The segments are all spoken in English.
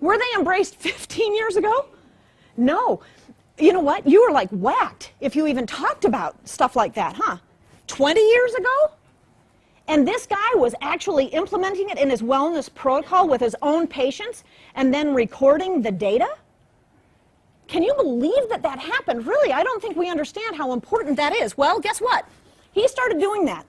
Were they embraced 15 years ago? No. You know what? You were like whacked if you even talked about stuff like that, huh? 20 years ago? And this guy was actually implementing it in his wellness protocol with his own patients and then recording the data? Can you believe that that happened? Really, I don't think we understand how important that is. Well, guess what? He started doing that.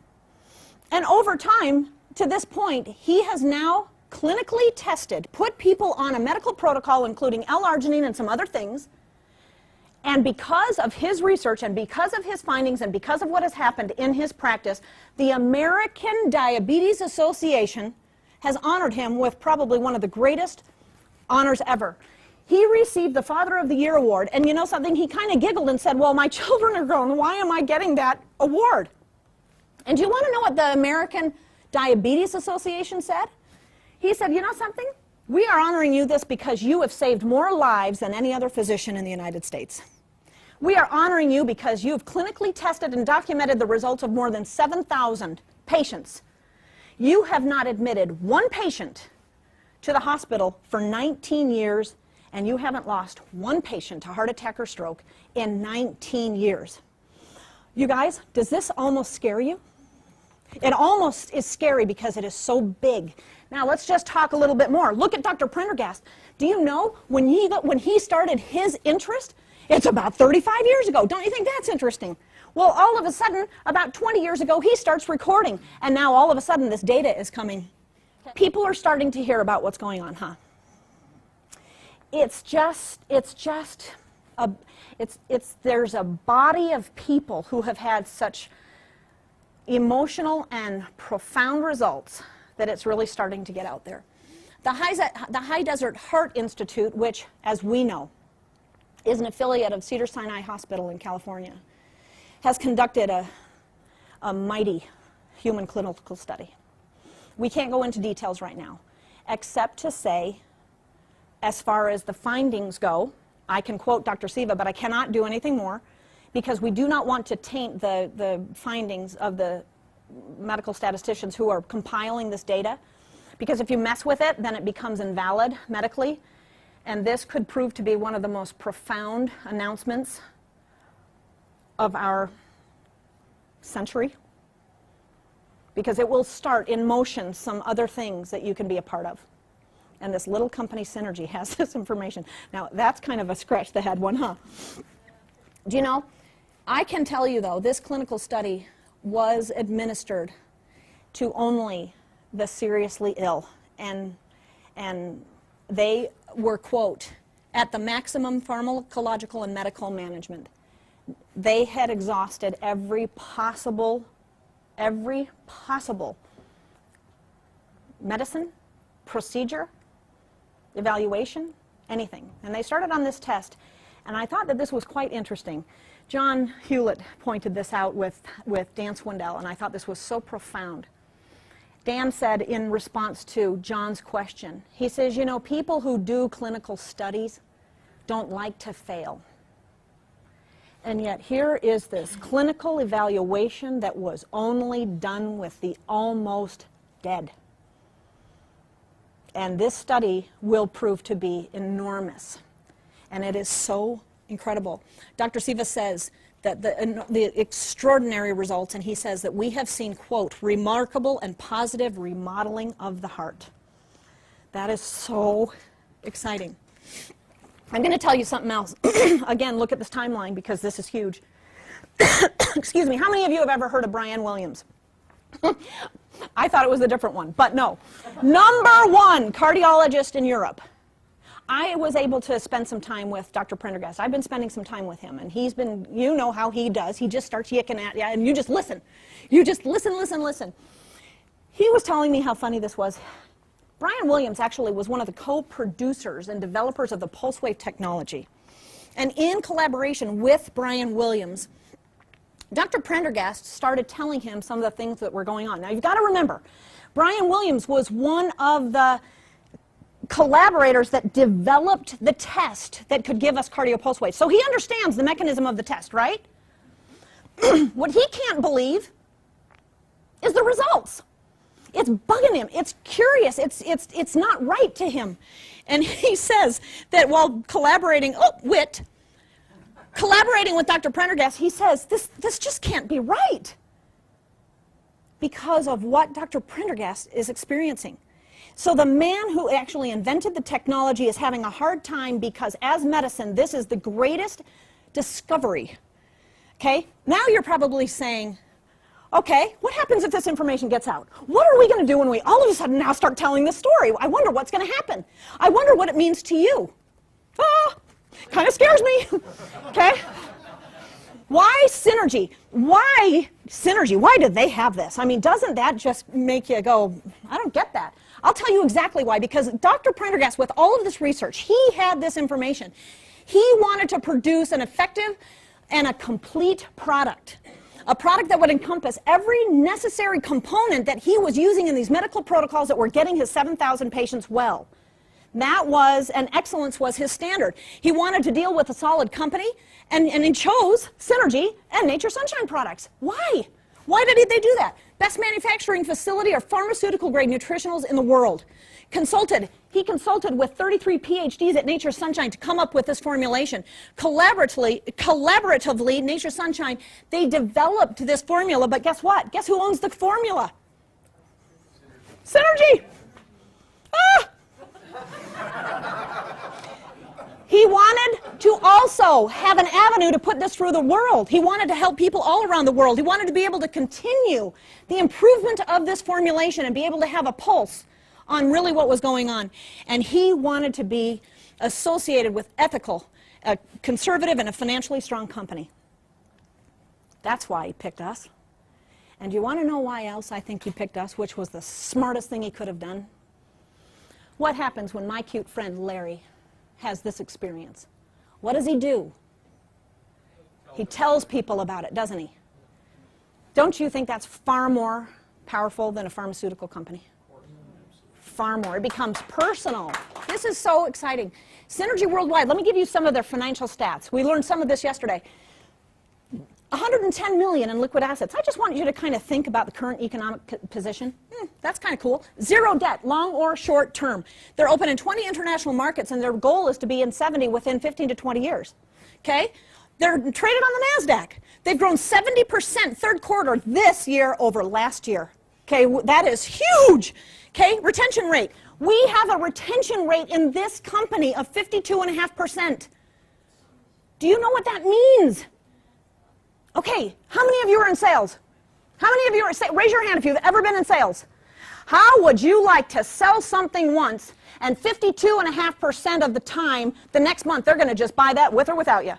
And over time, to this point, he has now clinically tested, put people on a medical protocol, including L-arginine and some other things. And because of his research and because of his findings and because of what has happened in his practice, the American Diabetes Association has honored him with probably one of the greatest honors ever. He received the Father of the Year award, and you know something? He kind of giggled and said, well, my children are grown. Why am I getting that award? And do you want to know what the American Diabetes Association said? He said, you know something? We are honoring you this because you have saved more lives than any other physician in the United States. We are honoring you because you have clinically tested and documented the results of more than 7,000 patients. You have not admitted one patient to the hospital for 19 years, and you haven't lost one patient to heart attack or stroke in 19 years. You guys, does this almost scare you? It almost is scary because it is so big. Now let's just talk a little bit more. Look at Dr. Prendergast. Do you know when he started his interest? It's about 35 years ago. Don't you think that's interesting? Well, all of a sudden, about 20 years ago, he starts recording. And now all of a sudden, this data is coming. People are starting to hear about what's going on, huh? There's a body of people who have had such emotional and profound results that it's really starting to get out there. The High Desert Heart Institute, which, as we know, is an affiliate of Cedars-Sinai Hospital in California, has conducted a mighty human clinical study. We can't go into details right now, except to say, as far as the findings go, I can quote Dr. Siva, but I cannot do anything more because we do not want to taint the findings of the medical statisticians who are compiling this data, because if you mess with it, then it becomes invalid medically. And this could prove to be one of the most profound announcements of our century, because it will start in motion some other things that you can be a part of. And this little company, Synergy, has this information. Now, that's kind of a scratch the head one, huh? Do you know, I can tell you, though, this clinical study was administered to only the seriously ill, and they were, quote, at the maximum pharmacological and medical management. They had exhausted every possible medicine, procedure, evaluation, anything. And they started on this test, and I thought that this was quite interesting. John Hewlett pointed this out with Dan Swindell, and I thought this was so profound. Dan said in response to John's question, he says, you know, people who do clinical studies don't like to fail. And yet here is this clinical evaluation that was only done with the almost dead. And this study will prove to be enormous. And it is so incredible. Dr. Siva says that the extraordinary results, and he says that we have seen, quote, remarkable and positive remodeling of the heart. That is so exciting. I'm going to tell you something else. Again, look at this timeline because this is huge. Excuse me, how many of you have ever heard of Brian Williams? I thought it was a different one, but no. #1 cardiologist in Europe. I was able to spend some time with Dr. Prendergast. I've been spending some time with him, and he's been, you know how he does. He just starts yicking at you, and you just listen. You just listen, listen, listen. He was telling me how funny this was. Brian Williams actually was one of the co-producers and developers of the pulse wave technology. And in collaboration with Brian Williams, Dr. Prendergast started telling him some of the things that were going on. Now, you've got to remember, Brian Williams was one of the collaborators that developed the test that could give us cardio pulse waves. So he understands the mechanism of the test, right? What he can't believe is the results. It's bugging him. It's curious. It's not right to him. And he says that while collaborating with Dr. Prendergast, he says, this just can't be right because of what Dr. Prendergast is experiencing. So the man who actually invented the technology is having a hard time because as medicine, this is the greatest discovery. Okay? Now you're probably saying, okay, what happens if this information gets out? What are we going to do when we all of a sudden now start telling this story? I wonder what's going to happen. I wonder what it means to you. Kind of scares me. Okay? Why synergy? Why synergy? Why did they have this? I mean, doesn't that just make you go, I don't get that. I'll tell you exactly why. Because Dr. Prendergast, with all of this research, he had this information. He wanted to produce an effective and a complete product. A product that would encompass every necessary component that he was using in these medical protocols that were getting his 7,000 patients well. That was, and excellence was his standard. He wanted to deal with a solid company, and he chose Synergy and Nature Sunshine products. Why? Why did they do that? Best manufacturing facility of pharmaceutical-grade nutritionals in the world. He consulted with 33 PhDs at Nature Sunshine to come up with this formulation. Collaboratively, Nature Sunshine, they developed this formula, but guess what? Guess who owns the formula? Synergy! He wanted to also have an avenue to put this through the world. He wanted to help people all around the world. He wanted to be able to continue the improvement of this formulation and be able to have a pulse on really what was going on. And he wanted to be associated with ethical, a conservative, and a financially strong company. That's why he picked us. And do you want to know why else I think he picked us, which was the smartest thing he could have done? What happens when my cute friend Larry has this experience? What does he do? He tells people about it, doesn't he? Don't you think that's far more powerful than a pharmaceutical company? Far more. It becomes personal. This is so exciting. Synergy Worldwide, let me give you some of their financial stats. We learned some of this yesterday. 110 million in liquid assets. I just want you to kind of think about the current economic position. That's kind of cool. Zero debt, long or short term. They're open in 20 international markets, and their goal is to be in 70 within 15 to 20 years. Okay? They're traded on the NASDAQ. They've grown 70% third quarter this year over last year. Okay? That is huge. Okay? Retention rate. We have a retention rate in this company of 52.5%. Do you know what that means? Okay, how many of you are in sales? How many of you are, raise your hand if you've ever been in sales. How would you like to sell something once and 52.5% of the time, the next month, they're going to just buy that with or without you?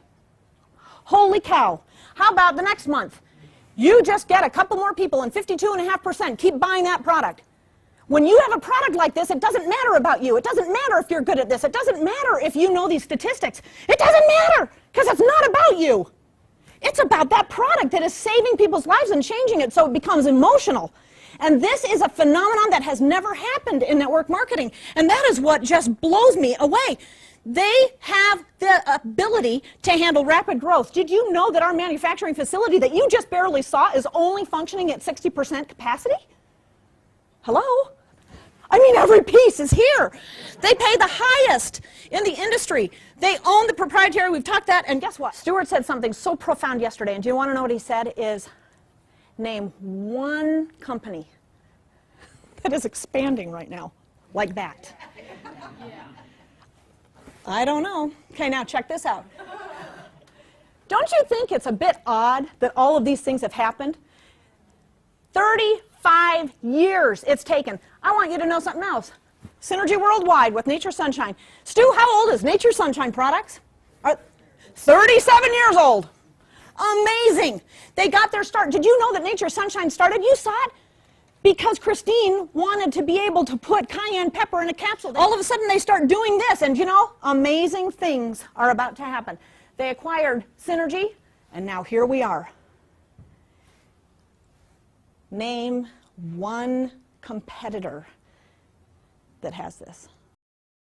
Holy cow. How about the next month? You just get a couple more people and 52.5% keep buying that product. When you have a product like this, it doesn't matter about you. It doesn't matter if you're good at this. It doesn't matter if you know these statistics. It doesn't matter because it's not about you. It's about that product that is saving people's lives and changing it so it becomes emotional. And this is a phenomenon that has never happened in network marketing. And that is what just blows me away. They have the ability to handle rapid growth. Did you know that our manufacturing facility that you just barely saw is only functioning at 60% capacity? Hello? I mean, every piece is here. They pay the highest in the industry. They own the proprietary. We've talked that. And guess what? Stuart said something so profound yesterday. And do you want to know what he said? Is name one company that is expanding right now like that. I don't know. Okay, now check this out. Don't you think it's a bit odd that all of these things have happened? 35 years it's taken. I want you to know something else. Synergy Worldwide with Nature Sunshine. Stu, how old is Nature Sunshine products? 37 years old. Amazing. They got their start. Did you know that Nature Sunshine started? You saw it. Because Christine wanted to be able to put cayenne pepper in a capsule. All of a sudden they start doing this, and you know, amazing things are about to happen. They acquired Synergy, and now here we are. Name one competitor that has this.